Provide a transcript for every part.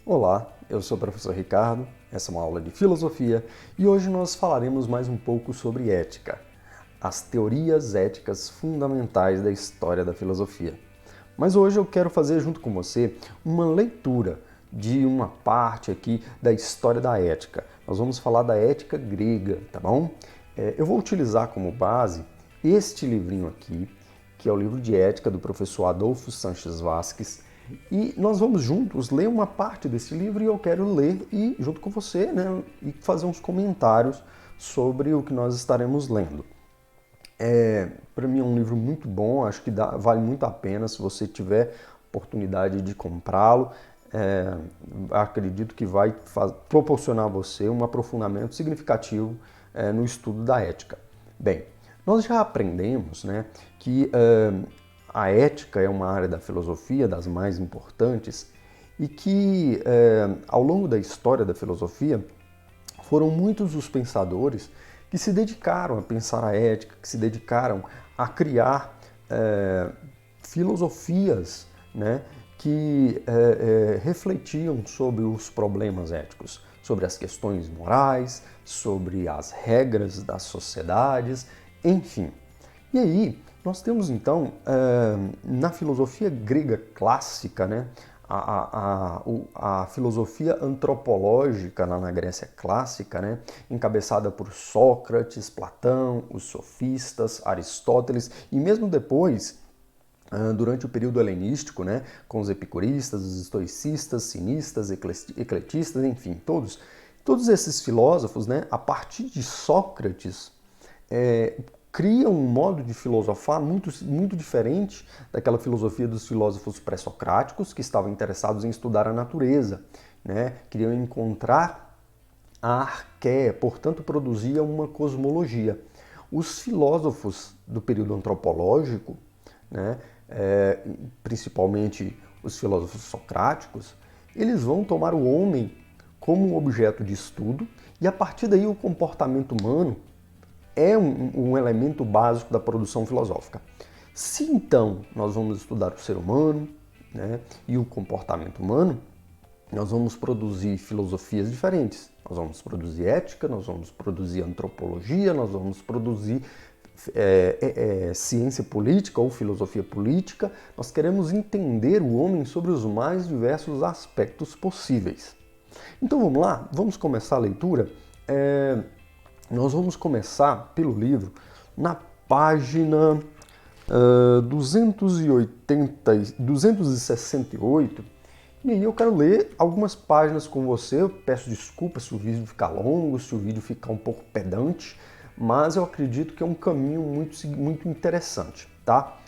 Olá, eu sou o professor Ricardo, essa é uma aula de filosofia e hoje nós falaremos mais um pouco sobre ética, as teorias éticas fundamentais da história da filosofia. Mas hoje eu quero fazer junto com você uma leitura de uma parte aqui da história da ética. Nós vamos falar da ética grega, tá bom? Eu vou utilizar como base este livrinho aqui, que é o livro de ética do professor Adolfo Sanches Vasquez, e nós vamos juntos ler uma parte desse livro e eu quero ler e junto com você, né, e fazer uns comentários sobre o que nós estaremos lendo. Para mim é um livro muito bom, acho que vale muito a pena se você tiver oportunidade de comprá-lo. Acredito que vai proporcionar a você um aprofundamento significativo no estudo da ética. Bem, nós já aprendemos, né, que a ética é uma área da filosofia das mais importantes e que ao longo da história da filosofia foram muitos os pensadores que se dedicaram a pensar a ética, que se dedicaram a criar filosofias, né, que refletiam sobre os problemas éticos, sobre as questões morais, sobre as regras das sociedades, enfim. E aí, nós temos então, na filosofia grega clássica, né, a filosofia antropológica lá na Grécia clássica, né, encabeçada por Sócrates, Platão, os sofistas, Aristóteles, e mesmo depois, durante o período helenístico, né, com os epicuristas, os estoicistas, cinistas, ecletistas, enfim, todos esses filósofos, né, a partir de Sócrates, criam um modo de filosofar muito diferente daquela filosofia dos filósofos pré-socráticos, que estavam interessados em estudar a natureza, né? Queriam encontrar a arqué, portanto produzia uma cosmologia. Os filósofos do período antropológico, né, principalmente os filósofos socráticos, eles vão tomar o homem como um objeto de estudo e a partir daí o comportamento humano é um elemento básico da produção filosófica. Se então nós vamos estudar o ser humano, né, e o comportamento humano, nós vamos produzir filosofias diferentes. Nós vamos produzir ética, nós vamos produzir antropologia, nós vamos produzir ciência política ou filosofia política. Nós queremos entender o homem sobre os mais diversos aspectos possíveis. Então vamos lá, vamos começar a leitura. Nós vamos começar pelo livro na página 268, e aí eu quero ler algumas páginas com você. Eu peço desculpas se o vídeo ficar longo, se o vídeo ficar um pouco pedante, mas eu acredito que é um caminho muito interessante, tá?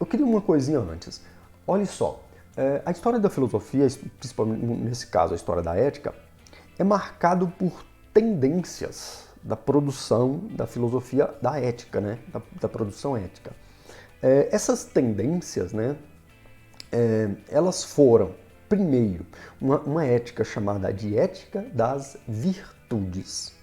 Eu queria uma coisinha antes. Olha só, a história da filosofia, principalmente nesse caso a história da ética, é marcado por tendências da produção da filosofia da ética, né? Da produção ética. Essas tendências, né, elas foram, primeiro, uma ética chamada de ética das virtudes.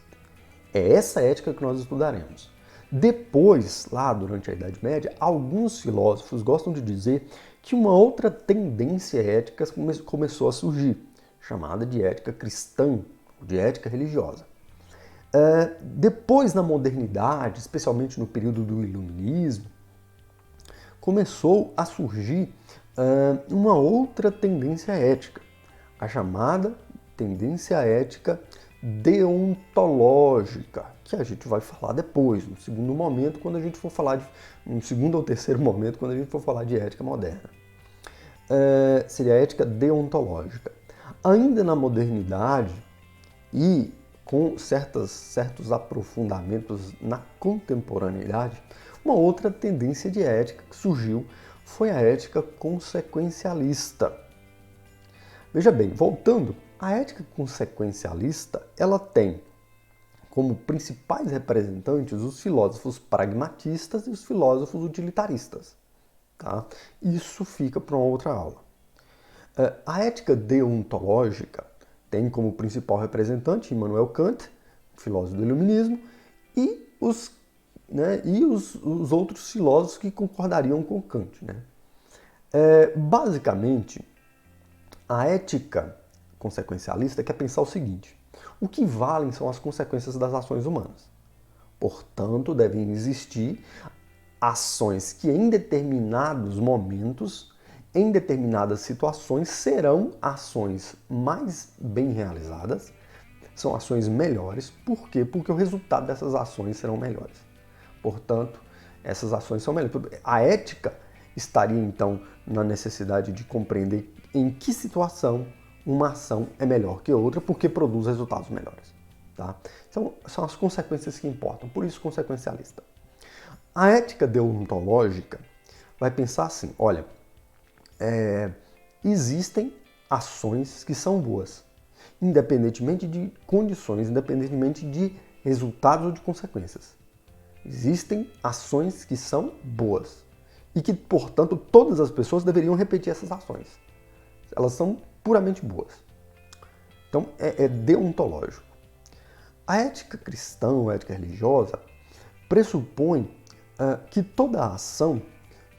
É essa ética que nós estudaremos. Depois, lá durante a Idade Média, alguns filósofos gostam de dizer que uma outra tendência ética começou a surgir, chamada de ética cristã, de ética religiosa. Depois, na modernidade, especialmente no período do Iluminismo, começou a surgir uma outra tendência ética, a chamada tendência ética deontológica, que a gente vai falar depois, no segundo momento, quando a gente for falar no segundo ou terceiro momento, quando a gente for falar de ética moderna. Seria a ética deontológica. Ainda na modernidade e com certos aprofundamentos na contemporaneidade, uma outra tendência de ética que surgiu foi a ética consequencialista. Veja bem, voltando, a ética consequencialista, ela tem como principais representantes os filósofos pragmatistas e os filósofos utilitaristas. Tá? Isso fica para uma outra aula. A ética deontológica tem como principal representante Immanuel Kant, filósofo do Iluminismo, e os outros filósofos que concordariam com Kant. Né? Basicamente, A ética consequencialista quer pensar o seguinte: o que valem são as consequências das ações humanas. Portanto, devem existir ações que em determinados momentos, em determinadas situações, serão ações mais bem realizadas, são ações melhores. Por quê? Porque o resultado dessas ações serão melhores. Portanto, essas ações são melhores. A ética estaria, então, na necessidade de compreender em que situação uma ação é melhor que outra, porque produz resultados melhores. Tá? Então, são as consequências que importam, por isso consequencialista. A ética deontológica vai pensar assim, olha, existem ações que são boas, independentemente de condições, independentemente de resultados ou de consequências. Existem ações que são boas e que, portanto, todas as pessoas deveriam repetir essas ações. Elas são puramente boas. Então, é deontológico. A ética cristã, a ética religiosa, pressupõe que toda ação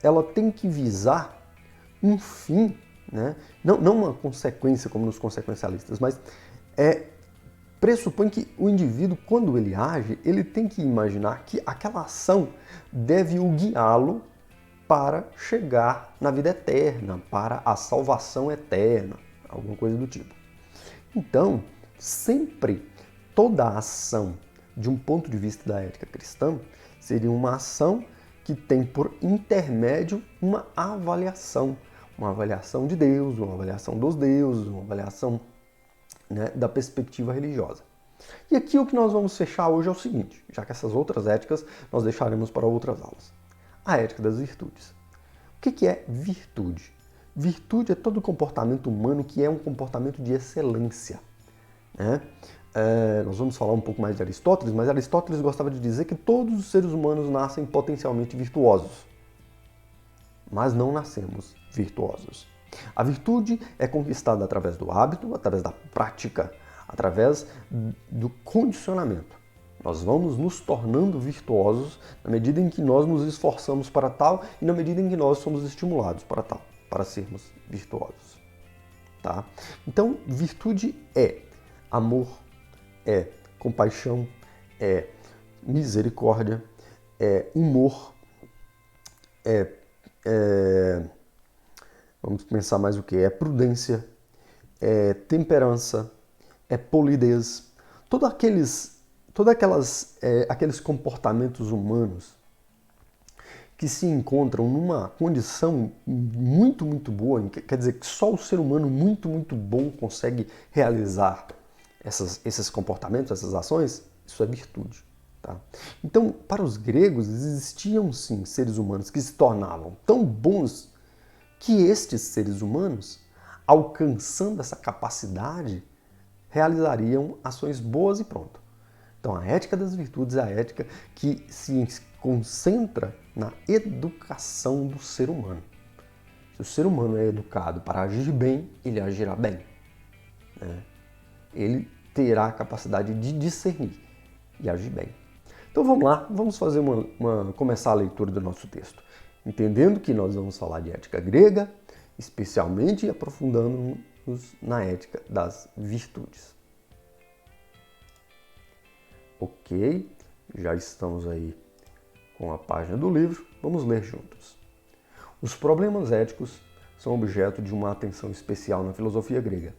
ela tem que visar um fim, né? Não uma consequência como nos consequencialistas, mas pressupõe que o indivíduo, quando ele age, ele tem que imaginar que aquela ação deve o guiá-lo para chegar na vida eterna, para a salvação eterna, alguma coisa do tipo. Então, sempre toda ação, de um ponto de vista da ética cristã, seria uma ação que tem por intermédio uma avaliação de Deus, uma avaliação dos deuses, uma avaliação, né, da perspectiva religiosa. E aqui o que nós vamos fechar hoje é o seguinte, já que essas outras éticas nós deixaremos para outras aulas. A ética das virtudes. O que é virtude? Virtude é todo comportamento humano que é um comportamento de excelência, né? Nós vamos falar um pouco mais de Aristóteles, mas Aristóteles gostava de dizer que todos os seres humanos nascem potencialmente virtuosos, mas não nascemos virtuosos. A virtude é conquistada através do hábito, através da prática, através do condicionamento. Nós vamos nos tornando virtuosos na medida em que nós nos esforçamos para tal e na medida em que nós somos estimulados para tal, para sermos virtuosos. Tá? Então, virtude é amor, é compaixão, é misericórdia, é humor, vamos pensar mais o que? É prudência, é temperança, é polidez. Aqueles comportamentos humanos que se encontram numa condição muito, muito boa, quer dizer que só o ser humano muito, muito bom consegue realizar esses comportamentos, essas ações, isso é virtude. Tá? Então, para os gregos, existiam sim seres humanos que se tornavam tão bons que estes seres humanos, alcançando essa capacidade, realizariam ações boas e pronto. Então, a ética das virtudes é a ética que se concentra na educação do ser humano. Se o ser humano é educado para agir bem, ele agirá bem, né? Ele terá a capacidade de discernir e agir bem. Então vamos lá, vamos fazer começar a leitura do nosso texto, entendendo que nós vamos falar de ética grega, especialmente aprofundando-nos na ética das virtudes. Ok, já estamos aí com a página do livro, vamos ler juntos. Os problemas éticos são objeto de uma atenção especial na filosofia grega,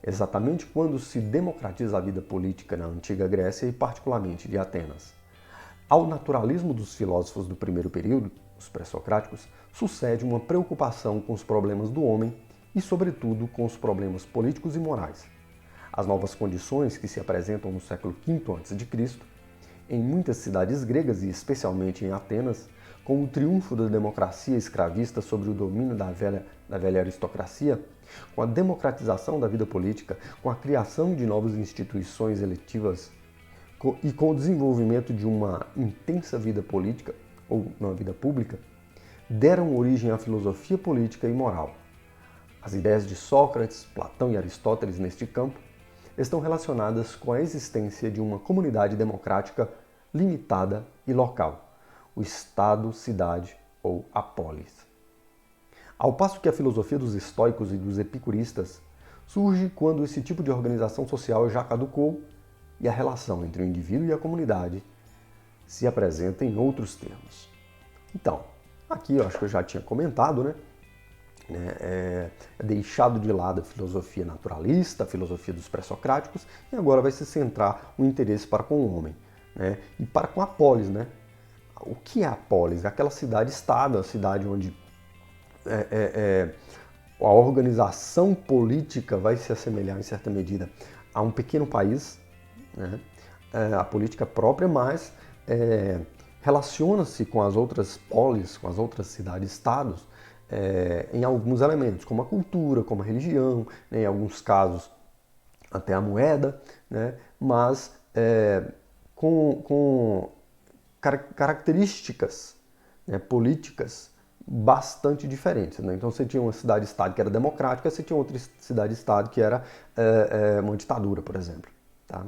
exatamente quando se democratiza a vida política na antiga Grécia e particularmente de Atenas. Ao naturalismo dos filósofos do primeiro período, os pré-socráticos, sucede uma preocupação com os problemas do homem e, sobretudo, com os problemas políticos e morais. As novas condições que se apresentam no século V a.C., em muitas cidades gregas e especialmente em Atenas, com o triunfo da democracia escravista sobre o domínio da velha aristocracia, com a democratização da vida política, com a criação de novas instituições eletivas e com o desenvolvimento de uma intensa vida política, ou uma vida pública, deram origem à filosofia política e moral. As ideias de Sócrates, Platão e Aristóteles neste campo estão relacionadas com a existência de uma comunidade democrática limitada e local, o Estado-cidade ou a polis. Ao passo que a filosofia dos estoicos e dos epicuristas surge quando esse tipo de organização social já caducou e a relação entre o indivíduo e a comunidade se apresenta em outros termos. Então, aqui eu acho que eu já tinha comentado, né? É deixado de lado a filosofia naturalista, a filosofia dos pré-socráticos, e agora vai se centrar o interesse para com o homem, né? E para com a polis, né? O que é a polis? Aquela cidade-estado, a cidade onde a organização política vai se assemelhar, em certa medida, a um pequeno país, né? A política própria, mas relaciona-se com as outras polis, com as outras cidades-estados, em alguns elementos, como a cultura, como a religião, né? Em alguns casos até a moeda, né? Mas com características, né, políticas bastante diferentes, né? Então você tinha uma cidade-estado que era democrática, você tinha outra cidade-estado que era uma ditadura, por exemplo. Tá?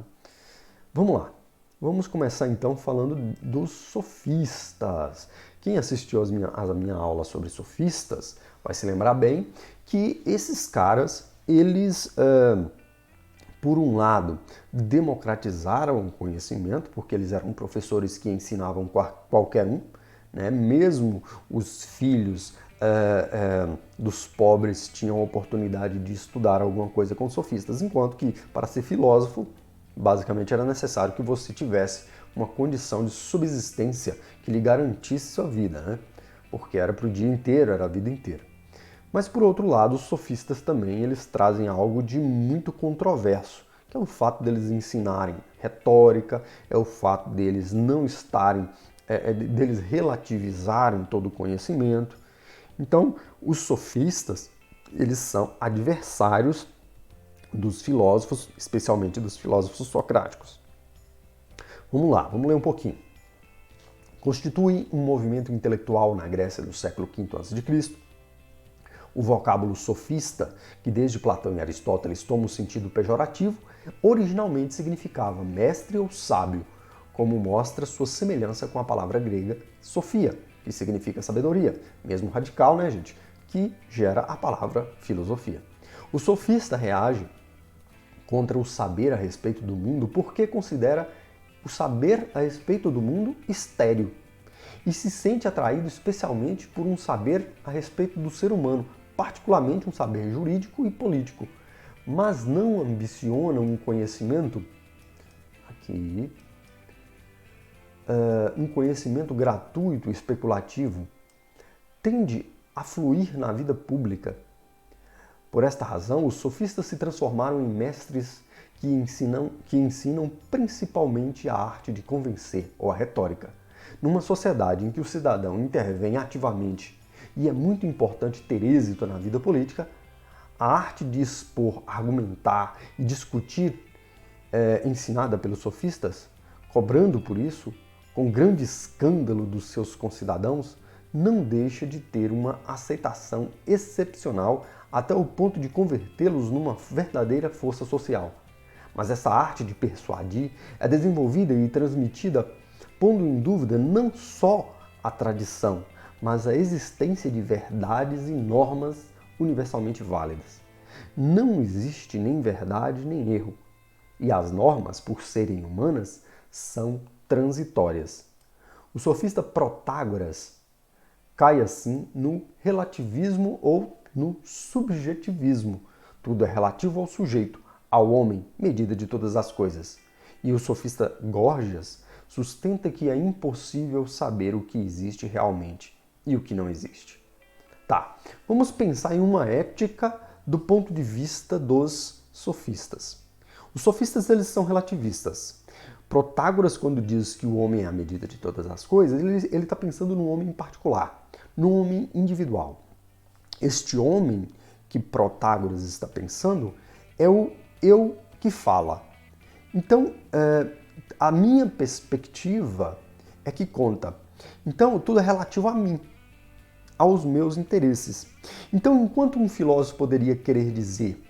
Vamos lá. Vamos começar então falando dos sofistas. Quem assistiu à minha aula sobre sofistas vai se lembrar bem que esses caras, eles, por um lado, democratizaram o conhecimento, porque eles eram professores que ensinavam qualquer um, né? Mesmo os filhos dos pobres tinham a oportunidade de estudar alguma coisa com sofistas, enquanto que, para ser filósofo, basicamente era necessário que você tivesse uma condição de subsistência que lhe garantisse sua vida, né? Porque era para o dia inteiro, era a vida inteira. Mas, por outro lado, os sofistas também eles trazem algo de muito controverso, que é o fato deles ensinarem retórica, é o fato deles não estarem, deles relativizarem todo o conhecimento. Então, os sofistas, eles são adversários dos filósofos, especialmente dos filósofos socráticos. Vamos lá, vamos ler um pouquinho. Constitui um movimento intelectual na Grécia do século V a.C. O vocábulo sofista, que desde Platão e Aristóteles toma um sentido pejorativo, originalmente significava mestre ou sábio, como mostra sua semelhança com a palavra grega sofia, que significa sabedoria, mesmo radical, né, gente? Que gera a palavra filosofia. O sofista reage contra o saber a respeito do mundo porque considera o saber a respeito do mundo estéril e se sente atraído especialmente por um saber a respeito do ser humano, particularmente um saber jurídico e político, mas não ambiciona um conhecimento um conhecimento gratuito e especulativo, tende a fluir na vida pública. Por esta razão, os sofistas se transformaram em mestres que ensinam principalmente a arte de convencer, ou a retórica. Numa sociedade em que o cidadão intervém ativamente e é muito importante ter êxito na vida política, a arte de expor, argumentar e discutir ensinada pelos sofistas, cobrando por isso, com grande escândalo dos seus concidadãos, não deixa de ter uma aceitação excepcional até o ponto de convertê-los numa verdadeira força social. Mas essa arte de persuadir é desenvolvida e transmitida pondo em dúvida não só a tradição, mas a existência de verdades e normas universalmente válidas. Não existe nem verdade nem erro, e as normas, por serem humanas, são transitórias. O sofista Protágoras cai assim no relativismo ou no subjetivismo. Tudo é relativo ao sujeito, ao homem, medida de todas as coisas. E o sofista Górgias sustenta que é impossível saber o que existe realmente e o que não existe. Tá, vamos pensar em uma ética do ponto de vista dos sofistas. Os sofistas eles são relativistas. Protágoras, quando diz que o homem é a medida de todas as coisas, ele está pensando no homem em particular, no homem individual. Este homem que Protágoras está pensando é o eu que fala. Então, a minha perspectiva é que conta. Então, tudo é relativo a mim, aos meus interesses. Então, enquanto um filósofo poderia querer dizer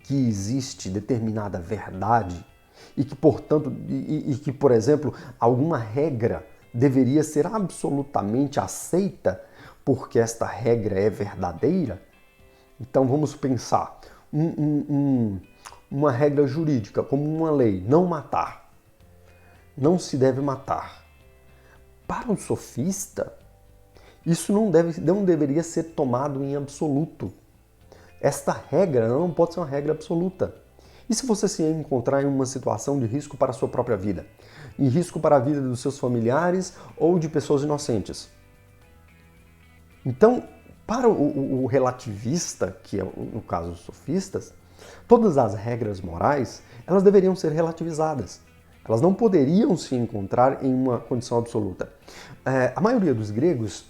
que existe determinada verdade e que, portanto, que, por exemplo, alguma regra deveria ser absolutamente aceita porque esta regra é verdadeira. Então vamos pensar uma regra jurídica, como uma lei, não matar. Não se deve matar. Para o sofista, isso não deveria ser tomado em absoluto. Esta regra não pode ser uma regra absoluta. E se você se encontrar em uma situação de risco para a sua própria vida? Em risco para a vida dos seus familiares ou de pessoas inocentes? Então, para o relativista, que é no caso os sofistas, todas as regras morais, elas deveriam ser relativizadas. Elas não poderiam se encontrar em uma condição absoluta. A maioria dos gregos,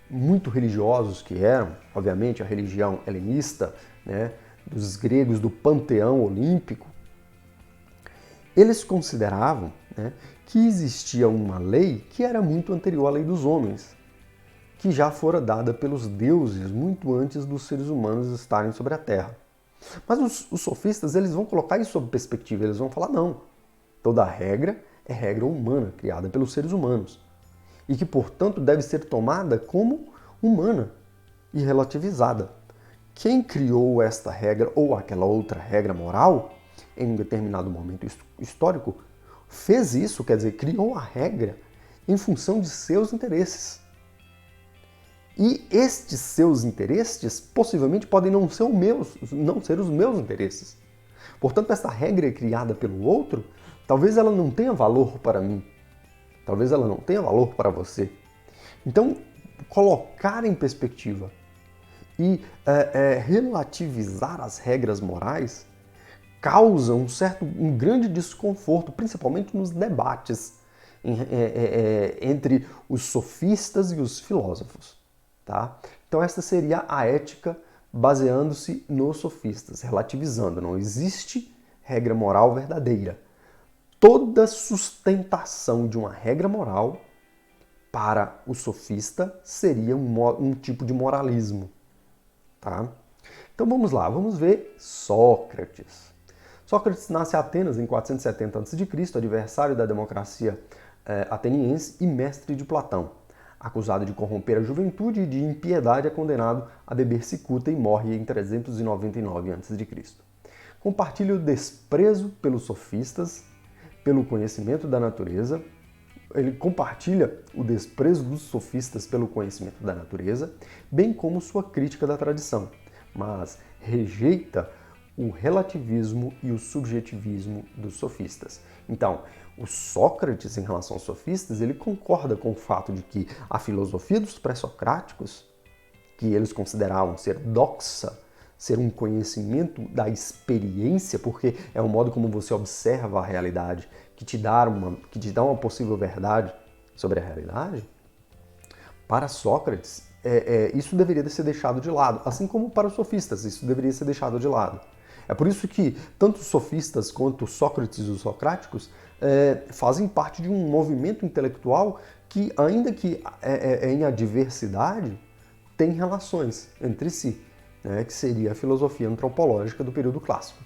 muito religiosos que eram, obviamente a religião helenista, né, dos gregos do panteão olímpico, eles consideravam, né, que existia uma lei que era muito anterior à lei dos homens, que já fora dada pelos deuses muito antes dos seres humanos estarem sobre a Terra. Mas os sofistas, eles vão colocar isso sob perspectiva, eles vão falar não, toda regra é regra humana, criada pelos seres humanos, e que, portanto, deve ser tomada como humana e relativizada. Quem criou esta regra ou aquela outra regra moral, em um determinado momento histórico, fez isso, quer dizer, criou a regra em função de seus interesses. E estes seus interesses possivelmente podem não ser os meus interesses. Portanto, esta regra criada pelo outro, talvez ela não tenha valor para mim. Talvez ela não tenha valor para você. Então, colocar em perspectiva e relativizar as regras morais causa um grande desconforto, principalmente nos debates entre os sofistas e os filósofos. Tá? Então esta seria a ética baseando-se nos sofistas, relativizando. Não existe regra moral verdadeira. Toda sustentação de uma regra moral para o sofista seria um tipo de moralismo. Tá? Então vamos lá, vamos ver Sócrates. Sócrates nasce em Atenas em 470 a.C., adversário da democracia ateniense e mestre de Platão. Acusado de corromper a juventude e de impiedade, é condenado a beber cicuta e morre em 399 a.C. Compartilha o desprezo pelos sofistas, pelo conhecimento da natureza. Ele compartilha o desprezo dos sofistas pelo conhecimento da natureza, bem como sua crítica da tradição, mas rejeita o relativismo e o subjetivismo dos sofistas. Então, o Sócrates, em relação aos sofistas, ele concorda com o fato de que a filosofia dos pré-socráticos, que eles consideravam ser doxa, ser um conhecimento da experiência, porque é o modo como você observa a realidade, que te dá uma possível verdade sobre a realidade, para Sócrates, isso deveria ser deixado de lado, assim como para os sofistas, isso deveria ser deixado de lado. É por isso que tanto os sofistas quanto Sócrates e os socráticos fazem parte de um movimento intelectual que, ainda que em adversidade, tem relações entre si, né, que seria a filosofia antropológica do período clássico.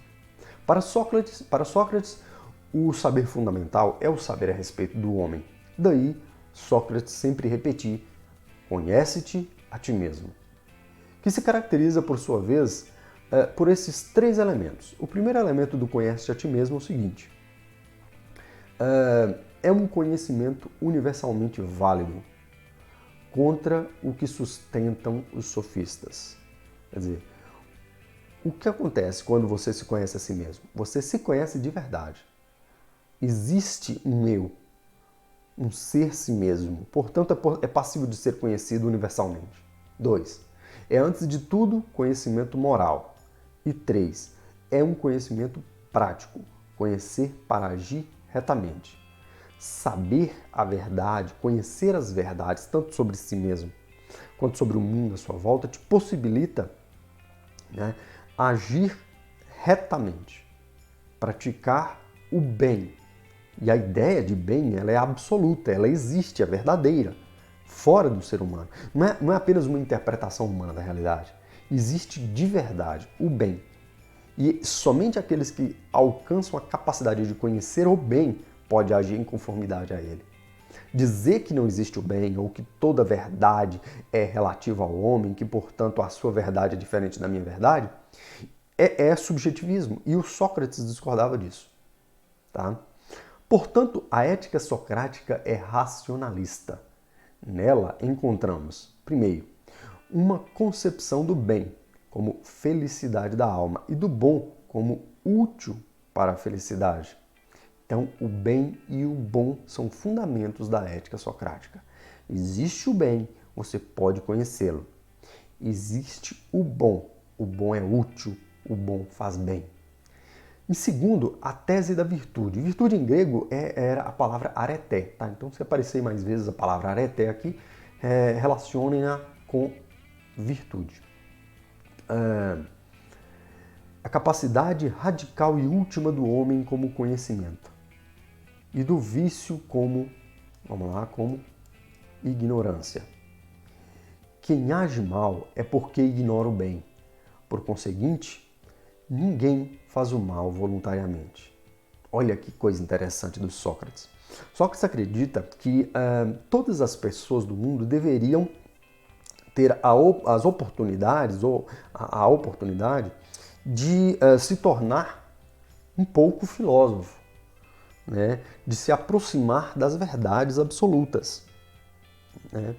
Para Sócrates, o saber fundamental é o saber a respeito do homem. Daí, Sócrates sempre repetir: conhece-te a ti mesmo, que se caracteriza, por sua vez, por esses três elementos. O primeiro elemento do conhece-te a ti mesmo é o seguinte: é um conhecimento universalmente válido contra o que sustentam os sofistas. Quer dizer, o que acontece quando você se conhece a si mesmo? Você se conhece de verdade. Existe um eu, um ser si mesmo, portanto é passível de ser conhecido universalmente. 2. É, antes de tudo, conhecimento moral. E 3. É um conhecimento prático, conhecer para agir retamente. Saber a verdade, conhecer as verdades, tanto sobre si mesmo quanto sobre o mundo à sua volta, te possibilita, né, agir retamente, praticar o bem. E a ideia de bem, ela é absoluta, ela existe, é verdadeira, fora do ser humano. Não é apenas uma interpretação humana da realidade. Existe de verdade o bem. E somente aqueles que alcançam a capacidade de conhecer o bem podem agir em conformidade a ele. Dizer que não existe o bem ou que toda verdade é relativa ao homem, que portanto a sua verdade é diferente da minha verdade, é subjetivismo. E o Sócrates discordava disso. Tá? Portanto, a ética socrática é racionalista. Nela encontramos, primeiro, uma concepção do bem como felicidade da alma e do bom como útil para a felicidade. Então, o bem e o bom são fundamentos da ética socrática. Existe o bem, você pode conhecê-lo. Existe o bom é útil, o bom faz bem. E segundo, a tese da virtude. Virtude em grego era a palavra areté. Tá? Então, se aparecer mais vezes a palavra areté aqui, relacionem-a com virtude. A capacidade radical e última do homem como conhecimento. E do vício como ignorância. Quem age mal é porque ignora o bem. Por conseguinte, ninguém faz o mal voluntariamente. Olha que coisa interessante do Sócrates. Sócrates acredita que todas as pessoas do mundo deveriam ter as oportunidades ou a oportunidade de se tornar um pouco filósofo, né? De se aproximar das verdades absolutas. Né?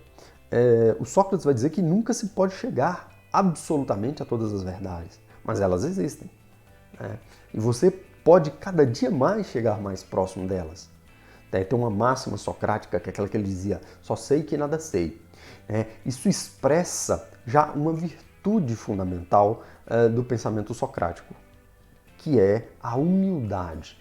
O Sócrates vai dizer que nunca se pode chegar absolutamente a todas as verdades, mas elas existem. Né? E você pode cada dia mais chegar mais próximo delas. Tem uma máxima socrática que é aquela que ele dizia: só sei que nada sei. Isso expressa já uma virtude fundamental do pensamento socrático, que é a humildade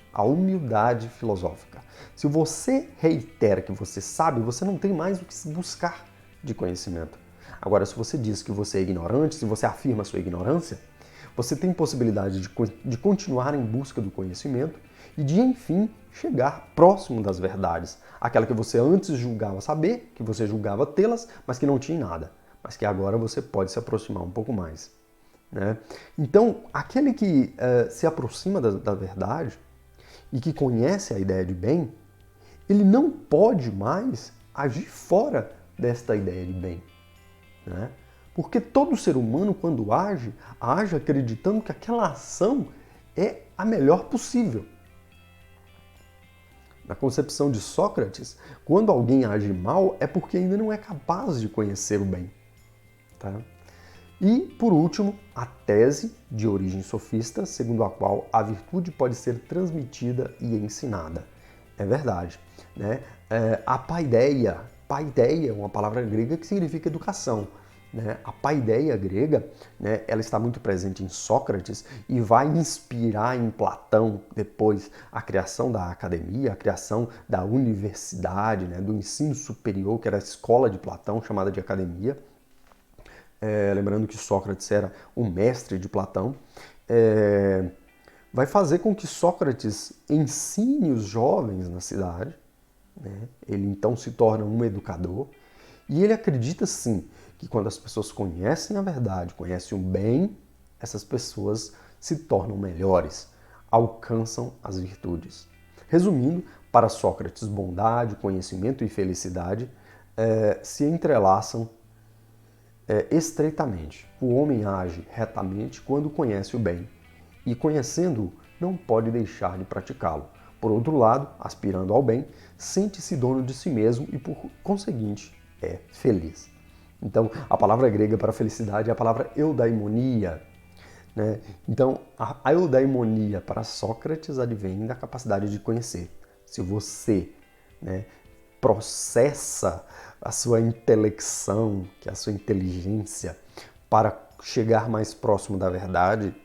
filosófica. Se você reitera que você sabe, você não tem mais o que se buscar de conhecimento. Agora, se você diz que você é ignorante, se você afirma a sua ignorância, você tem possibilidade de continuar em busca do conhecimento e de, enfim, chegar próximo das verdades. Aquela que você antes julgava saber, que você julgava tê-las, mas que não tinha nada. Mas que agora você pode se aproximar um pouco mais. Né? Então, aquele que se aproxima da verdade e que conhece a ideia de bem, ele não pode mais agir fora desta ideia de bem. Né? Porque todo ser humano, quando age acreditando que aquela ação é a melhor possível. Na concepção de Sócrates, quando alguém age mal, é porque ainda não é capaz de conhecer o bem. Tá? E, por último, a tese de origem sofista, segundo a qual a virtude pode ser transmitida e ensinada. É verdade. Né? A paideia é uma palavra grega que significa educação. Né? A paideia grega, né, ela está muito presente em Sócrates e vai inspirar em Platão depois a criação da academia, a criação da universidade, né, do ensino superior, que era a escola de Platão, chamada de academia. Lembrando que Sócrates era o mestre de Platão. Vai fazer com que Sócrates ensine os jovens na cidade. Né? Ele então se torna um educador e ele acredita sim que quando as pessoas conhecem a verdade, conhecem o bem, essas pessoas se tornam melhores, alcançam as virtudes. Resumindo, para Sócrates, bondade, conhecimento e felicidade se entrelaçam estreitamente. O homem age retamente quando conhece o bem e, conhecendo-o, não pode deixar de praticá-lo. Por outro lado, aspirando ao bem, sente-se dono de si mesmo e, por conseguinte, é feliz. Então, a palavra grega para felicidade é a palavra eudaimonia. Né? Então, a eudaimonia para Sócrates advém da capacidade de conhecer. Se você, né, processa a sua intelecção, que é a sua inteligência, para chegar mais próximo da verdade,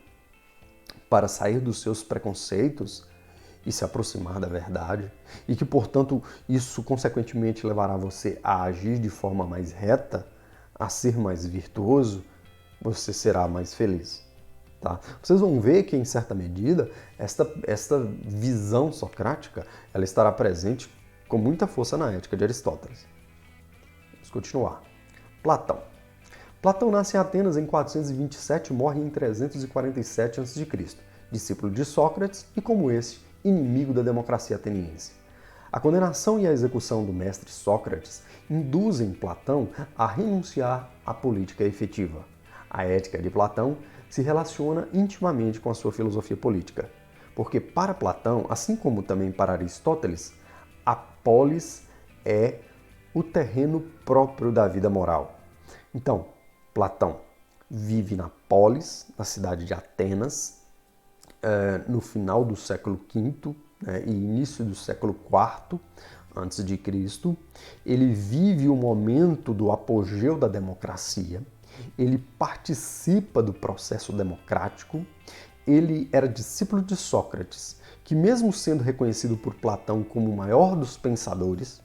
para sair dos seus preconceitos e se aproximar da verdade, e que, portanto, isso consequentemente levará você a agir de forma mais reta, a ser mais virtuoso, você será mais feliz. Tá? Vocês vão ver que, em certa medida, esta visão socrática ela estará presente com muita força na Ética de Aristóteles. Vamos continuar. Platão. Platão nasce em Atenas em 427 e morre em 347 a.C., discípulo de Sócrates e, como esse, inimigo da democracia ateniense. A condenação e a execução do mestre Sócrates induzem Platão a renunciar à política efetiva. A ética de Platão se relaciona intimamente com a sua filosofia política, porque para Platão, assim como também para Aristóteles, a polis é o terreno próprio da vida moral. Então, Platão vive na polis, na cidade de Atenas, no final do século V, e início do século IV antes de Cristo. Ele vive o momento do apogeu da democracia, ele participa do processo democrático, ele era discípulo de Sócrates, que mesmo sendo reconhecido por Platão como o maior dos pensadores,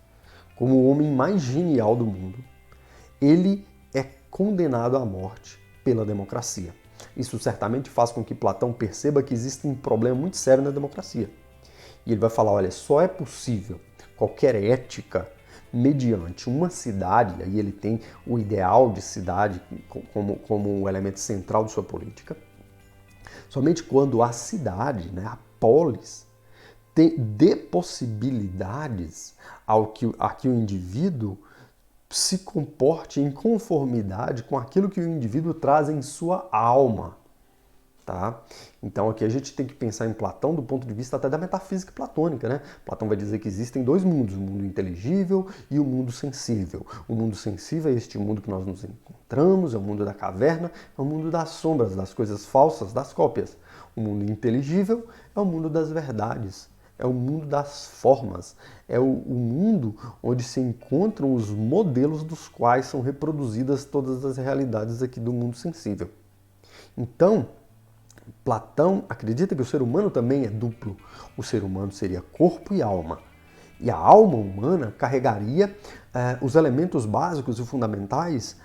como o homem mais genial do mundo, ele é condenado à morte pela democracia. Isso certamente faz com que Platão perceba que existe um problema muito sério na democracia. E ele vai falar, olha, só é possível qualquer ética mediante uma cidade, e aí ele tem o ideal de cidade como um elemento central de sua política, somente quando a cidade, a polis, dê possibilidades a que o indivíduo se comporte em conformidade com aquilo que o indivíduo traz em sua alma. Tá? Então aqui a gente tem que pensar em Platão do ponto de vista até da metafísica platônica, né? Platão vai dizer que existem dois mundos, o mundo inteligível e o mundo sensível. O mundo sensível é este mundo que nós nos encontramos, é o mundo da caverna, é o mundo das sombras, das coisas falsas, das cópias. O mundo inteligível é o mundo das verdades, é o mundo das formas, é o mundo onde se encontram os modelos dos quais são reproduzidas todas as realidades aqui do mundo sensível. Então, Platão acredita que o ser humano também é duplo. O ser humano seria corpo e alma. E a alma humana carregaria os elementos básicos e fundamentais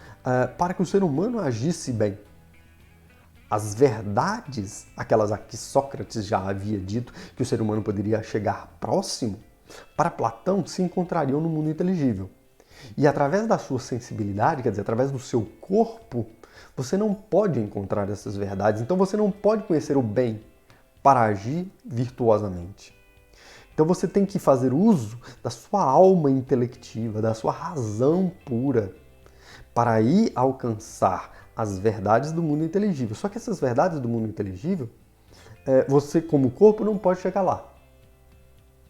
para que o ser humano agisse bem. As verdades, aquelas a que Sócrates já havia dito que o ser humano poderia chegar próximo, para Platão se encontrariam no mundo inteligível. E através da sua sensibilidade, quer dizer, através do seu corpo, você não pode encontrar essas verdades, então você não pode conhecer o bem para agir virtuosamente. Então você tem que fazer uso da sua alma intelectiva, da sua razão pura, para ir alcançar as verdades do mundo inteligível. Só que essas verdades do mundo inteligível, você como corpo não pode chegar lá.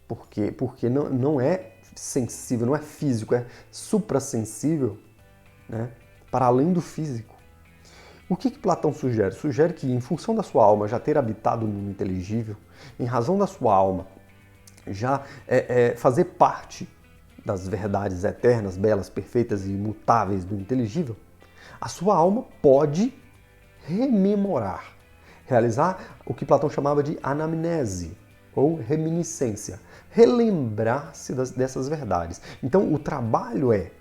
Por quê? Porque não é sensível, não é físico, é suprassensível, né? Para além do físico. O que Platão sugere? Sugere que, em função da sua alma já ter habitado no mundo inteligível, em razão da sua alma já fazer parte das verdades eternas, belas, perfeitas e imutáveis do inteligível, a sua alma pode rememorar, realizar o que Platão chamava de anamnese, ou reminiscência, relembrar-se dessas verdades. Então, o trabalho é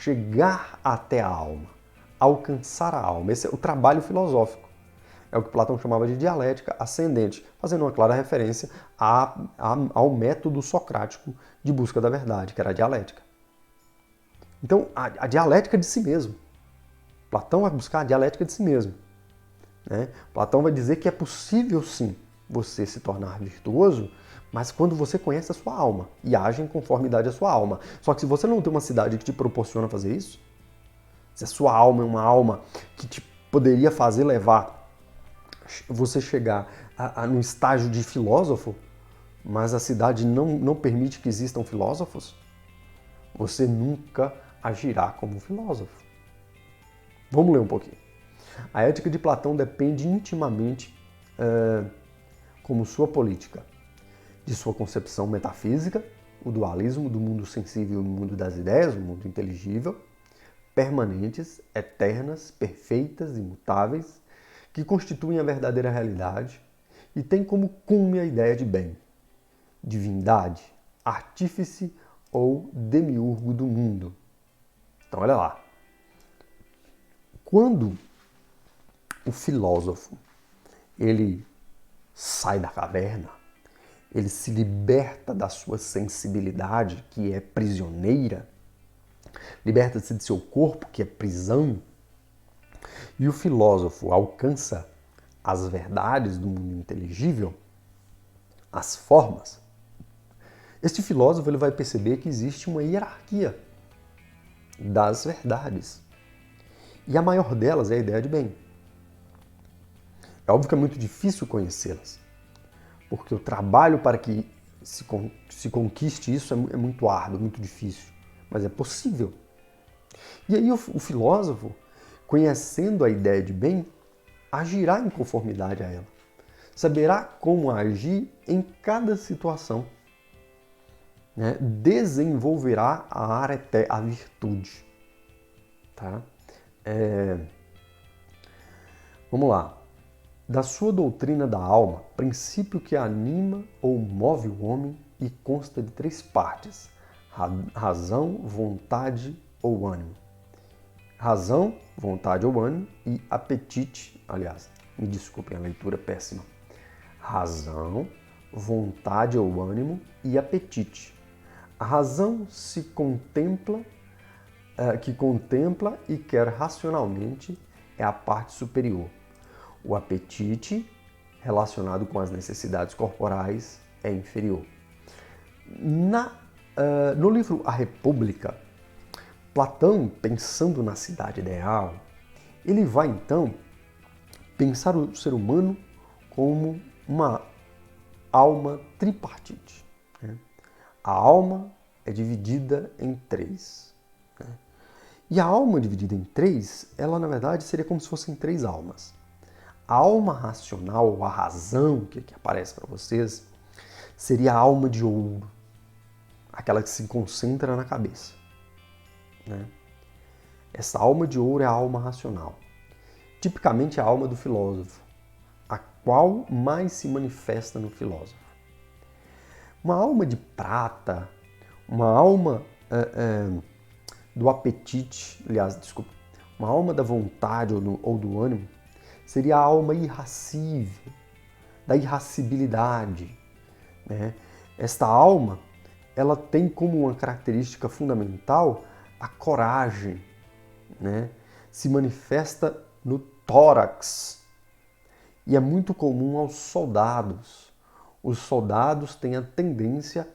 chegar até a alma, alcançar a alma. Esse é o trabalho filosófico. É o que Platão chamava de dialética ascendente, fazendo uma clara referência ao método socrático de busca da verdade, que era a dialética. Então, a dialética de si mesmo. Platão vai buscar a dialética de si mesmo. Né? Platão vai dizer que é possível, sim, você se tornar virtuoso, mas quando você conhece a sua alma e age em conformidade à sua alma. Só que se você não tem uma cidade que te proporciona fazer isso, se a sua alma é uma alma que te poderia fazer levar você chegar num estágio de filósofo, mas a cidade não permite que existam filósofos, você nunca agirá como um filósofo. Vamos ler um pouquinho. A ética de Platão depende intimamente, como sua política, de sua concepção metafísica, o dualismo do mundo sensível e o mundo das ideias, o mundo inteligível, permanentes, eternas, perfeitas, imutáveis, que constituem a verdadeira realidade e tem como cume a ideia de bem, divindade, artífice ou demiurgo do mundo. Então, olha lá. Quando o filósofo ele sai da caverna, ele se liberta da sua sensibilidade, que é prisioneira, liberta-se de seu corpo, que é prisão, e o filósofo alcança as verdades do mundo inteligível, as formas, Este filósofo ele vai perceber que existe uma hierarquia das verdades. E a maior delas é a ideia de bem. É óbvio que é muito difícil conhecê-las, porque o trabalho para que se conquiste isso é muito árduo, muito difícil, mas é possível. E aí o filósofo, conhecendo a ideia de bem, agirá em conformidade a ela. Saberá como agir em cada situação. Né? Desenvolverá a virtude. Tá? Vamos lá. Da sua doutrina da alma, princípio que anima ou move o homem e consta de 3 partes: razão, vontade ou ânimo. Razão, vontade ou ânimo e apetite, aliás, me desculpem a leitura péssima. Razão, vontade ou ânimo e apetite. A razão que contempla e quer racionalmente, é a parte superior. O apetite, relacionado com as necessidades corporais, é inferior. No livro A República, Platão, pensando na cidade ideal, ele vai então pensar o ser humano como uma alma tripartite. Né? A alma é dividida em 3. Né? E a alma dividida em 3, ela na verdade seria como se fossem 3 almas. A alma racional, ou a razão que aqui aparece para vocês, seria a alma de ouro, aquela que se concentra na cabeça. Né? Essa alma de ouro é a alma racional. Tipicamente a alma do filósofo, a qual mais se manifesta no filósofo. Uma alma de prata, uma alma do apetite, uma alma da vontade ou do ânimo, seria a alma irracível, da irascibilidade. Né? Esta alma, ela tem como uma característica fundamental a coragem. Né? Se manifesta no tórax e é muito comum aos soldados. Os soldados têm a tendência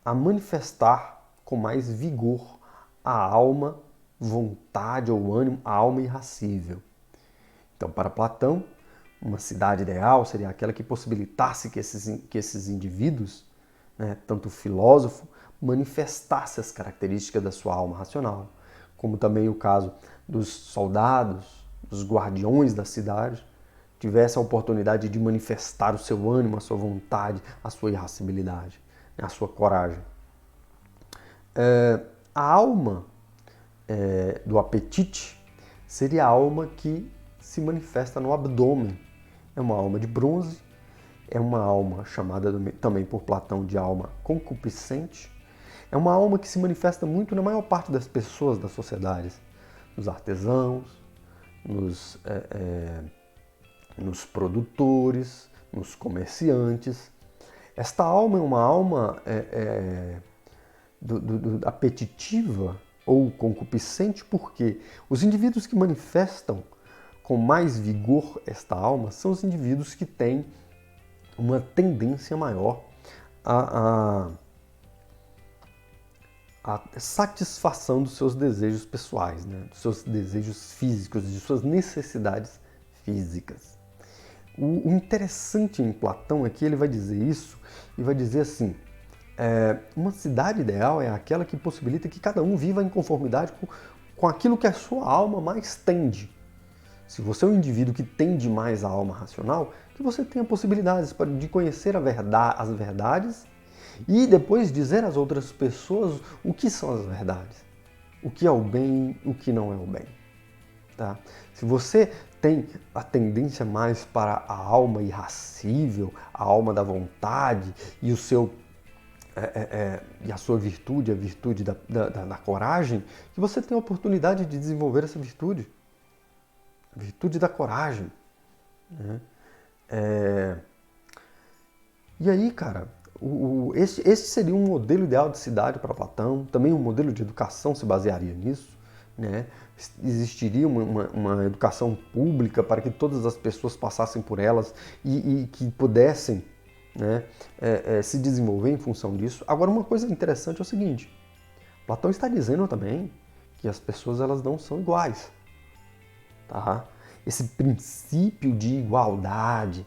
a manifestar com mais vigor a alma, vontade ou ânimo, a alma irracível. Então, para Platão, uma cidade ideal seria aquela que possibilitasse que esses indivíduos, né, tanto o filósofo, manifestasse as características da sua alma racional, como também o caso dos soldados, dos guardiões da cidade, tivesse a oportunidade de manifestar o seu ânimo, a sua vontade, a sua irascibilidade, a sua coragem. A alma do apetite seria a alma que se manifesta no abdômen. É uma alma de bronze, é uma alma chamada também por Platão de alma concupiscente. É uma alma que se manifesta muito na maior parte das pessoas das sociedades, nos artesãos, nos produtores, nos comerciantes. Esta alma é uma alma apetitiva ou concupiscente, porque os indivíduos que manifestam com mais vigor esta alma são os indivíduos que têm uma tendência maior à satisfação dos seus desejos pessoais, né? Dos seus desejos físicos, de suas necessidades físicas. O interessante em Platão é que ele vai dizer isso e vai dizer assim: uma cidade ideal é aquela que possibilita que cada um viva em conformidade com aquilo que a sua alma mais tende. Se você é um indivíduo que tende mais à alma racional, que você tenha possibilidades de conhecer as verdades e depois dizer às outras pessoas o que são as verdades, o que é o bem, o que não é o bem. Tá? Se você tem a tendência mais para a alma irracível, a alma da vontade e e a sua virtude, a virtude da coragem, que você tem a oportunidade de desenvolver essa virtude. A virtude da coragem. Né? E aí, cara, esse seria um modelo ideal de cidade para Platão. Também um modelo de educação se basearia nisso. Né? Existiria uma educação pública para que todas as pessoas passassem por elas e que pudessem né, se desenvolver em função disso. Agora, uma coisa interessante é o seguinte, Platão está dizendo também que as pessoas elas não são iguais. Tá? Esse princípio de igualdade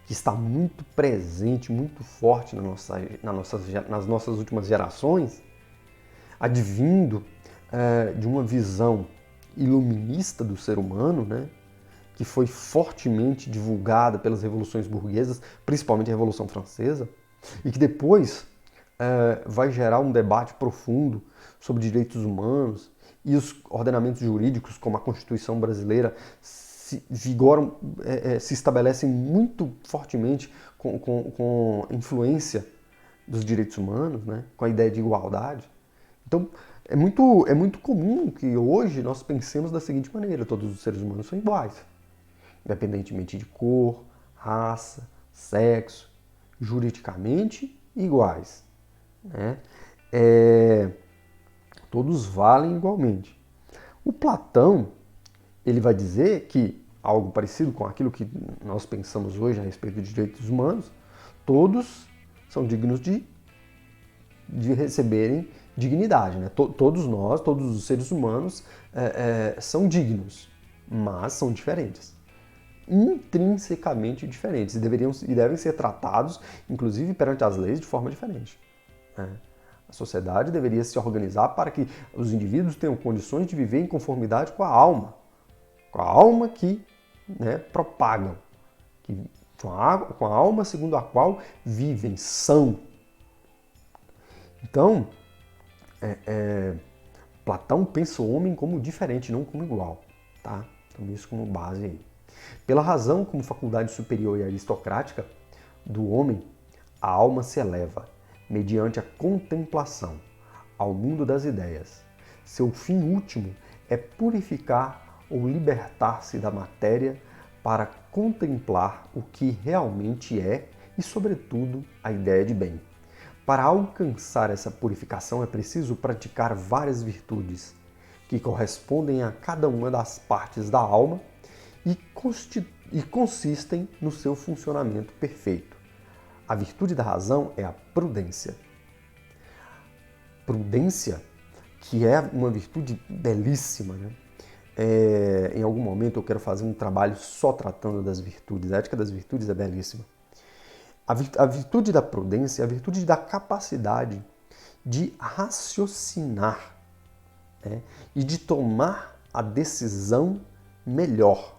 que está muito presente, muito forte nas nossas últimas gerações, advindo de uma visão iluminista do ser humano, né, que foi fortemente divulgada pelas revoluções burguesas, principalmente a Revolução Francesa, e que depois vai gerar um debate profundo sobre direitos humanos e os ordenamentos jurídicos, como a Constituição brasileira, se estabelecem muito fortemente com influência dos direitos humanos, né, com a ideia de igualdade. Então, é muito comum que hoje nós pensemos da seguinte maneira: todos os seres humanos são iguais, independentemente de cor, raça, sexo, juridicamente iguais, né? Todos valem igualmente. O Platão, ele vai dizer que algo parecido com aquilo que nós pensamos hoje a respeito de direitos humanos, todos são dignos de receberem dignidade, né? Todos nós, todos os seres humanos são dignos, mas são diferentes, intrinsecamente diferentes, e devem ser tratados, inclusive perante as leis, de forma diferente. A sociedade deveria se organizar para que os indivíduos tenham condições de viver em conformidade com a alma que, né, propagam, com a alma segundo a qual vivem, são. Então, Platão pensa o homem como diferente, não como igual. Tá? Então, isso como base aí. Pela razão como faculdade superior e aristocrática do homem, a alma se eleva, mediante a contemplação, ao mundo das ideias. Seu fim último é purificar ou libertar-se da matéria para contemplar o que realmente é e, sobretudo, a ideia de bem. Para alcançar essa purificação é preciso praticar várias virtudes, que correspondem a cada uma das partes da alma e consistem no seu funcionamento perfeito. A virtude da razão é a prudência. Prudência, que é uma virtude belíssima, né? Em algum momento eu quero fazer um trabalho só tratando das virtudes. A ética das virtudes é belíssima. A virtude da prudência é a virtude da capacidade de raciocinar, né, e de tomar a decisão melhor.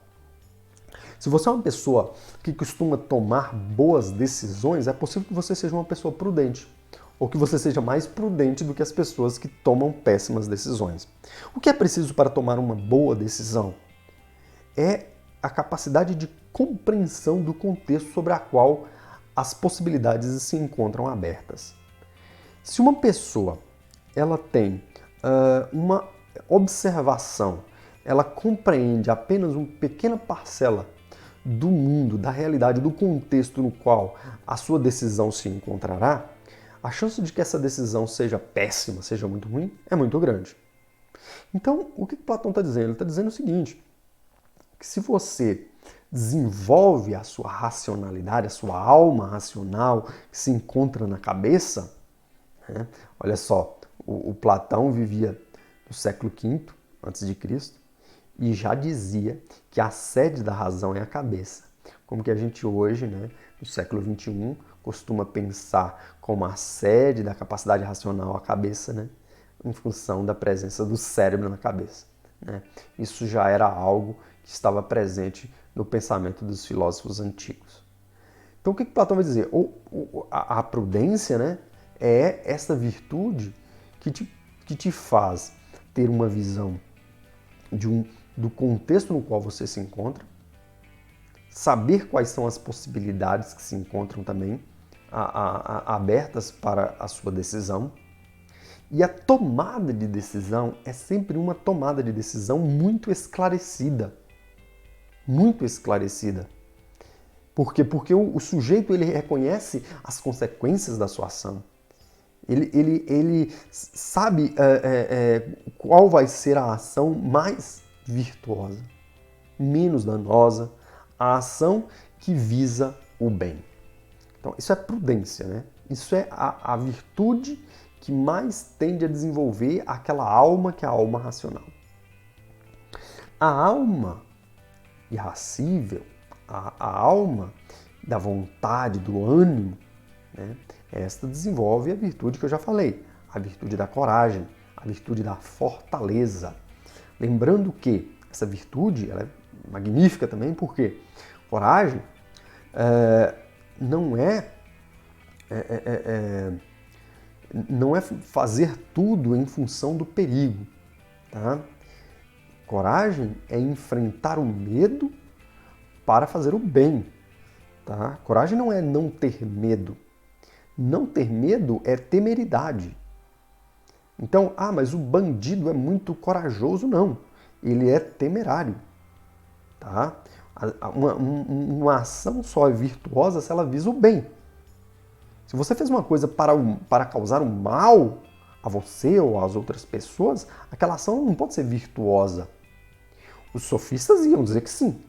Se você é uma pessoa que costuma tomar boas decisões, é possível que você seja uma pessoa prudente, ou que você seja mais prudente do que as pessoas que tomam péssimas decisões. O que é preciso para tomar uma boa decisão? É a capacidade de compreensão do contexto sobre a qual as possibilidades se encontram abertas. Se uma pessoa ela tem uma observação, ela compreende apenas uma pequena parcela do mundo, da realidade, do contexto no qual a sua decisão se encontrará, a chance de que essa decisão seja péssima, seja muito ruim, é muito grande. Então, o que Platão está dizendo? Ele está dizendo o seguinte, que se você desenvolve a sua racionalidade, a sua alma racional que se encontra na cabeça, né? Olha só, o Platão vivia no século V a.C. e já dizia que a sede da razão é a cabeça. Como que a gente hoje, né, no século XXI, costuma pensar como a sede da capacidade racional a cabeça, né, em função da presença do cérebro na cabeça, né? Isso já era algo que estava presente no pensamento dos filósofos antigos. Então o que Platão vai dizer? A prudência, né, é essa virtude que te faz ter uma visão do contexto no qual você se encontra, saber quais são as possibilidades que se encontram também abertas para a sua decisão. E a tomada de decisão é sempre uma tomada de decisão muito esclarecida. Muito esclarecida. Por quê? Porque o sujeito ele reconhece as consequências da sua ação. Ele sabe qual vai ser a ação mais virtuosa, menos danosa, a ação que visa o bem. Então, isso é prudência, né? Isso é a virtude que mais tende a desenvolver aquela alma que é a alma racional. A alma irascível, a alma da vontade, do ânimo, né? Esta desenvolve a virtude que eu já falei, a virtude da coragem, a virtude da fortaleza. Lembrando que essa virtude ela é magnífica também, porque coragem não é fazer tudo em função do perigo, tá? Coragem é enfrentar o medo para fazer o bem, tá? Coragem não é não ter medo. Não ter medo é temeridade. Então, mas o bandido é muito corajoso. Não, ele é temerário, tá? Uma ação só é virtuosa se ela visa o bem. Se você fez uma coisa para causar um mal a você ou às outras pessoas, aquela ação não pode ser virtuosa. Os sofistas iam dizer que sim,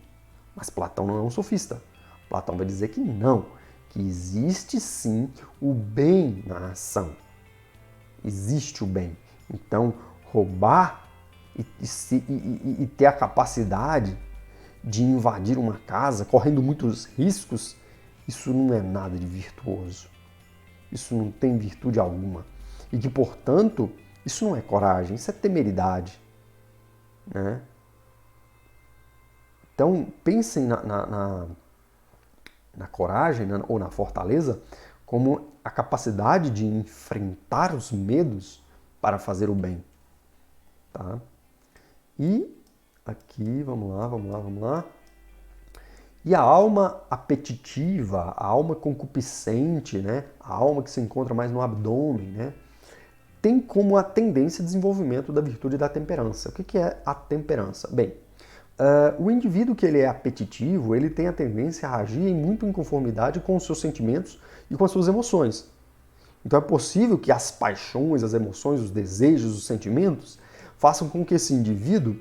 mas Platão não é um sofista. Platão vai dizer que não, que existe sim o bem na ação. Existe o bem. Então, roubar e ter a capacidade de invadir uma casa, correndo muitos riscos, isso não é nada de virtuoso. Isso não tem virtude alguma. E que, portanto, isso não é coragem, isso é temeridade, né? Então, pensem na coragem, né, ou na fortaleza como a capacidade de enfrentar os medos para fazer o bem. Tá? E aqui, vamos lá. E a alma apetitiva, a alma concupiscente, né, a alma que se encontra mais no abdômen, né, tem como a tendência de desenvolvimento da virtude da temperança. O que é a temperança? Bem, o indivíduo que ele é apetitivo, ele tem a tendência a agir em muito em conformidade com os seus sentimentos e com as suas emoções. Então é possível que as paixões, as emoções, os desejos, os sentimentos façam com que esse indivíduo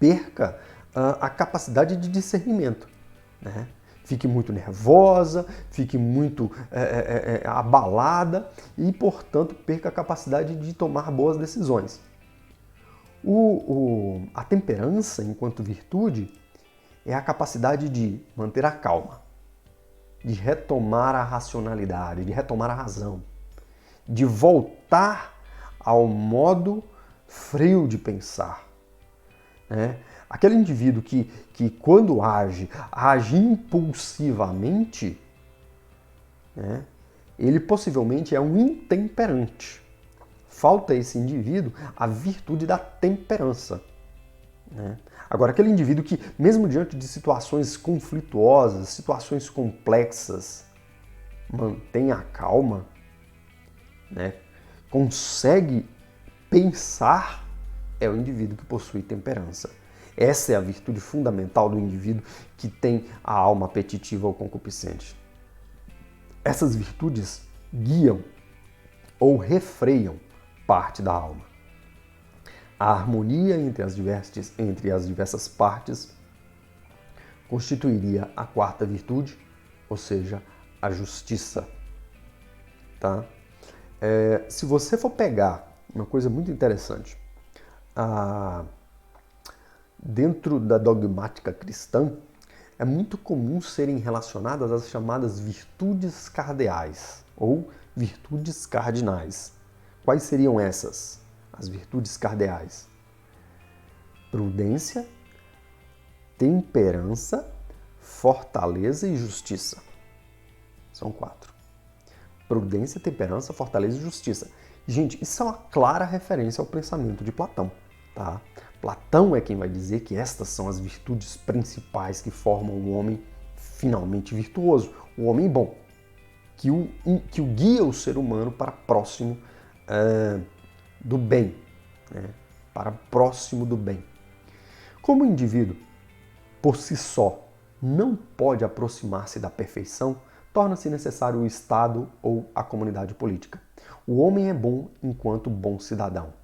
perca a capacidade de discernimento, né? Fique muito nervosa, fique muito abalada e, portanto, perca a capacidade de tomar boas decisões. A temperança, enquanto virtude, é a capacidade de manter a calma, de retomar a racionalidade, de retomar a razão, de voltar ao modo frio de pensar, né? Aquele indivíduo que quando age impulsivamente, né, ele possivelmente é um intemperante. Falta a esse indivíduo a virtude da temperança, né? Agora, aquele indivíduo que, mesmo diante de situações conflituosas, situações complexas, mantém a calma, né, consegue pensar, é o indivíduo que possui temperança. Essa é a virtude fundamental do indivíduo que tem a alma apetitiva ou concupiscente. Essas virtudes guiam ou refreiam parte da alma. A harmonia entre as diversas partes constituiria a quarta virtude, ou seja, a justiça. Tá? Se você for pegar uma coisa muito interessante, dentro da dogmática cristã, é muito comum serem relacionadas às chamadas virtudes cardeais ou virtudes cardinais. Quais seriam essas? As virtudes cardeais: prudência, temperança, fortaleza e justiça. São 4. Prudência, temperança, fortaleza e justiça. Gente, isso é uma clara referência ao pensamento de Platão, tá? Platão é quem vai dizer que estas são as virtudes principais que formam um homem finalmente virtuoso, um homem bom, que o guia o ser humano para próximo do bem, né? Para próximo do bem. Como o indivíduo, por si só, não pode aproximar-se da perfeição, torna-se necessário o Estado ou a comunidade política. O homem é bom enquanto bom cidadão.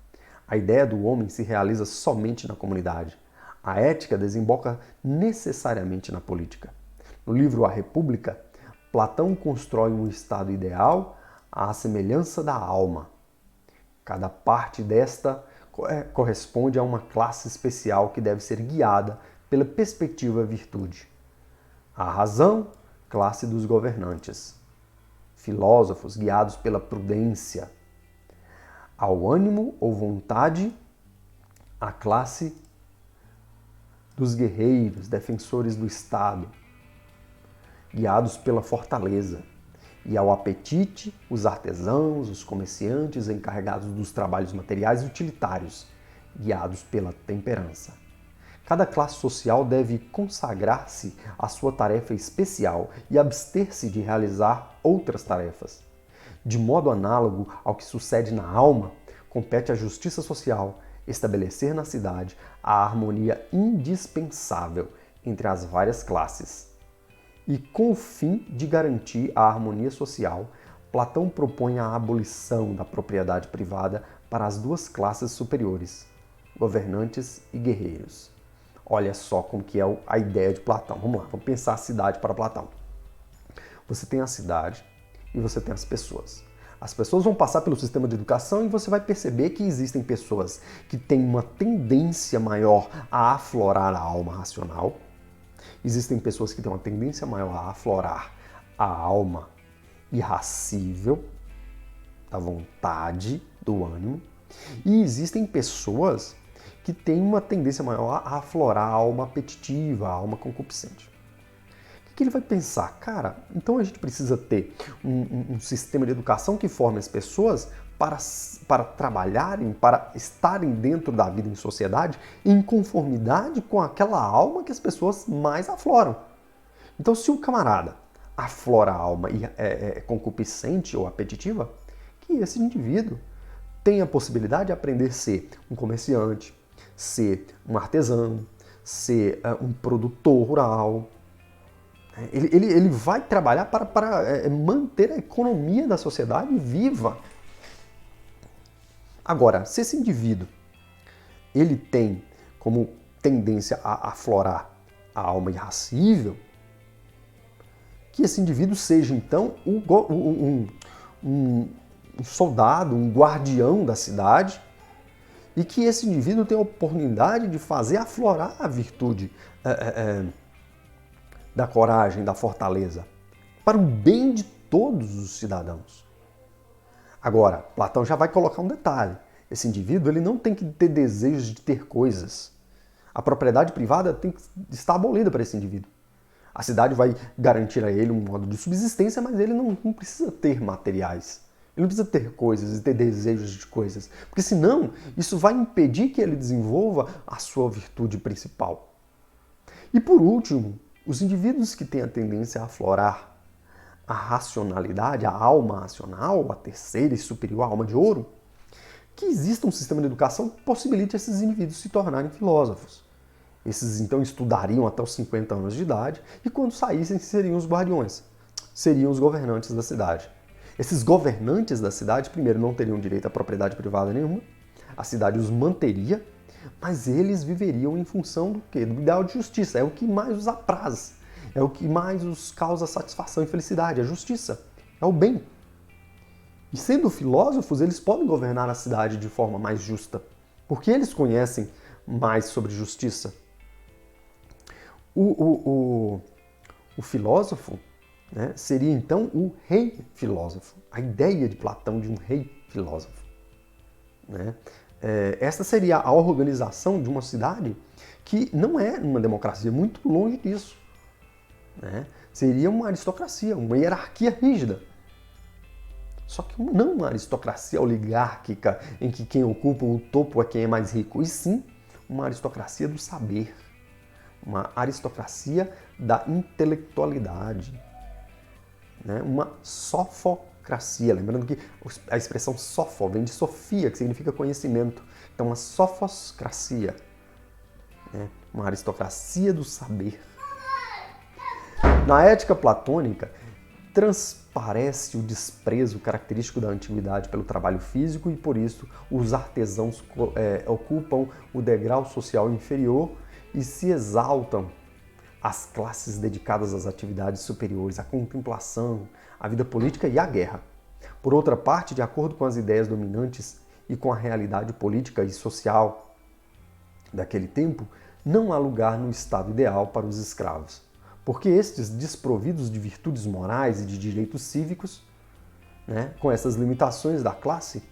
A ideia do homem se realiza somente na comunidade. A ética desemboca necessariamente na política. No livro A República, Platão constrói um estado ideal à semelhança da alma. Cada parte desta corresponde a uma classe especial que deve ser guiada pela perspectiva virtude. A razão, classe dos governantes. Filósofos guiados pela prudência. Ao ânimo ou vontade, a classe dos guerreiros, defensores do Estado, guiados pela fortaleza. E ao apetite, os artesãos, os comerciantes encarregados dos trabalhos materiais e utilitários, guiados pela temperança. Cada classe social deve consagrar-se à sua tarefa especial e abster-se de realizar outras tarefas. De modo análogo ao que sucede na alma, compete à justiça social estabelecer na cidade a harmonia indispensável entre as várias classes. E com o fim de garantir a harmonia social, Platão propõe a abolição da propriedade privada para as duas classes superiores, governantes e guerreiros. Olha só como que é a ideia de Platão. Vamos lá, vamos pensar a cidade para Platão. Você tem a cidade e você tem as pessoas. As pessoas vão passar pelo sistema de educação e você vai perceber que existem pessoas que têm uma tendência maior a aflorar a alma racional. Existem pessoas que têm uma tendência maior a aflorar a alma irascível, da vontade, do ânimo. E existem pessoas que têm uma tendência maior a aflorar a alma apetitiva, a alma concupiscente. O que ele vai pensar? Cara, então a gente precisa ter um sistema de educação que forme as pessoas para trabalharem, para estarem dentro da vida em sociedade em conformidade com aquela alma que as pessoas mais afloram. Então, se o camarada aflora a alma e é concupiscente ou apetitiva, que esse indivíduo tenha a possibilidade de aprender a ser um comerciante, ser um artesão, ser um produtor rural. Ele vai trabalhar para manter a economia da sociedade viva. Agora, se esse indivíduo ele tem como tendência a aflorar a alma irascível, que esse indivíduo seja então um soldado, um guardião da cidade, e que esse indivíduo tenha a oportunidade de fazer aflorar a virtude da coragem, da fortaleza, para o bem de todos os cidadãos. Agora, Platão já vai colocar um detalhe. Esse indivíduo ele não tem que ter desejos de ter coisas. A propriedade privada tem que estar abolida para esse indivíduo. A cidade vai garantir a ele um modo de subsistência, mas ele não precisa ter materiais. Ele não precisa ter coisas e ter desejos de coisas. Porque senão, isso vai impedir que ele desenvolva a sua virtude principal. E por último, os indivíduos que têm a tendência a aflorar a racionalidade, a alma racional, a terceira e superior, a alma de ouro, que exista um sistema de educação que possibilite esses indivíduos se tornarem filósofos. Esses então estudariam até os 50 anos de idade e quando saíssem seriam os guardiões, seriam os governantes da cidade. Esses governantes da cidade, primeiro, não teriam direito à propriedade privada nenhuma, a cidade os manteria, mas eles viveriam em função do quê? Do ideal de justiça, é o que mais os apraz. É o que mais os causa satisfação e felicidade, a justiça, é o bem. E sendo filósofos, eles podem governar a cidade de forma mais justa, porque eles conhecem mais sobre justiça. O filósofo, né, seria então o rei filósofo, a ideia de Platão de um rei filósofo. Né? Essa seria a organização de uma cidade que não é uma democracia, muito longe disso. Né? Seria uma aristocracia, uma hierarquia rígida. Só que não uma aristocracia oligárquica em que quem ocupa o topo é quem é mais rico, e sim uma aristocracia do saber, uma aristocracia da intelectualidade, né? Uma sofocracia. Lembrando que a expressão sofo vem de sofia, que significa conhecimento. Então, uma sofoscracia, né? Uma aristocracia do saber. Na ética platônica, transparece o desprezo característico da antiguidade pelo trabalho físico e, por isso, os artesãos ocupam o degrau social inferior e se exaltam as classes dedicadas às atividades superiores, à contemplação, à vida política e à guerra. Por outra parte, de acordo com as ideias dominantes e com a realidade política e social daquele tempo, não há lugar no estado ideal para os escravos, porque estes, desprovidos de virtudes morais e de direitos cívicos, né, com essas limitações da classe,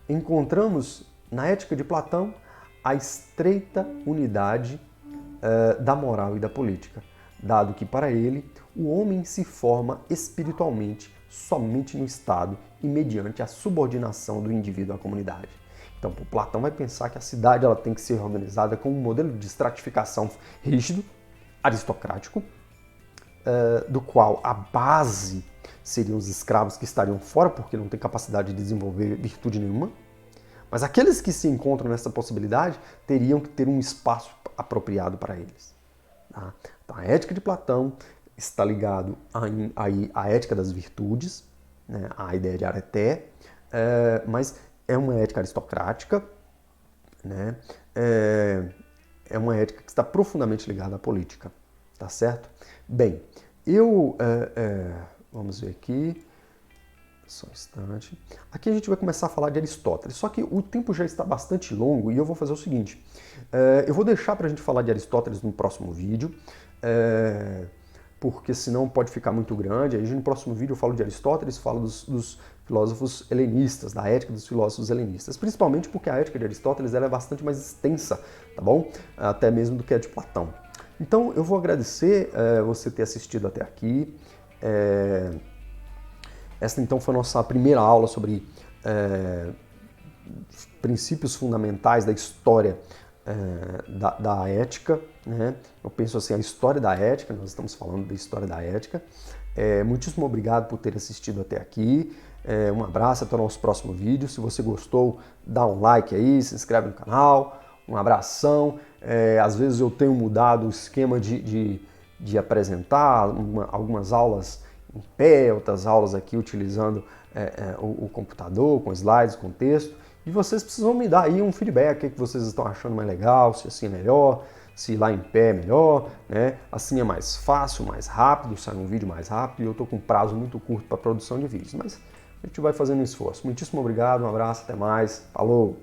encontramos na ética de Platão a estreita unidade da moral e da política, dado que para ele o homem se forma espiritualmente somente no Estado e mediante a subordinação do indivíduo à comunidade. Então, Platão vai pensar que a cidade ela tem que ser organizada com um modelo de estratificação rígido, aristocrático, do qual a base seriam os escravos que estariam fora porque não têm capacidade de desenvolver virtude nenhuma. Mas aqueles que se encontram nessa possibilidade teriam que ter um espaço apropriado para eles. Tá? Então, a ética de Platão está ligado à ética das virtudes, né? À ideia de areté, mas é uma ética aristocrática, né? É uma ética que está profundamente ligada à política, tá certo? Bem, vamos ver aqui. Só um instante. Aqui a gente vai começar a falar de Aristóteles, só que o tempo já está bastante longo e eu vou fazer o seguinte. Eu vou deixar para a gente falar de Aristóteles no próximo vídeo, porque senão pode ficar muito grande. Aí no próximo vídeo eu falo de Aristóteles, falo dos filósofos helenistas, da ética dos filósofos helenistas, principalmente porque a ética de Aristóteles ela é bastante mais extensa, tá bom? Até mesmo do que a de Platão. Então eu vou agradecer você ter assistido até aqui. Esta então foi a nossa primeira aula sobre princípios fundamentais da história da ética, né? Eu penso assim, a história da ética, nós estamos falando da história da ética. Muitíssimo obrigado por ter assistido até aqui. Um abraço, até o nosso próximo vídeo. Se você gostou, dá um like aí, se inscreve no canal. Um abração. Às vezes eu tenho mudado o esquema de apresentar algumas aulas em pé, outras aulas aqui utilizando o computador, com slides, com texto. E vocês precisam me dar aí um feedback, o que vocês estão achando mais legal, se assim é melhor, se lá em pé é melhor, né? Assim é mais fácil, mais rápido, sai um vídeo mais rápido e eu estou com um prazo muito curto para a produção de vídeos. Mas a gente vai fazendo um esforço. Muitíssimo obrigado, um abraço, até mais, falou!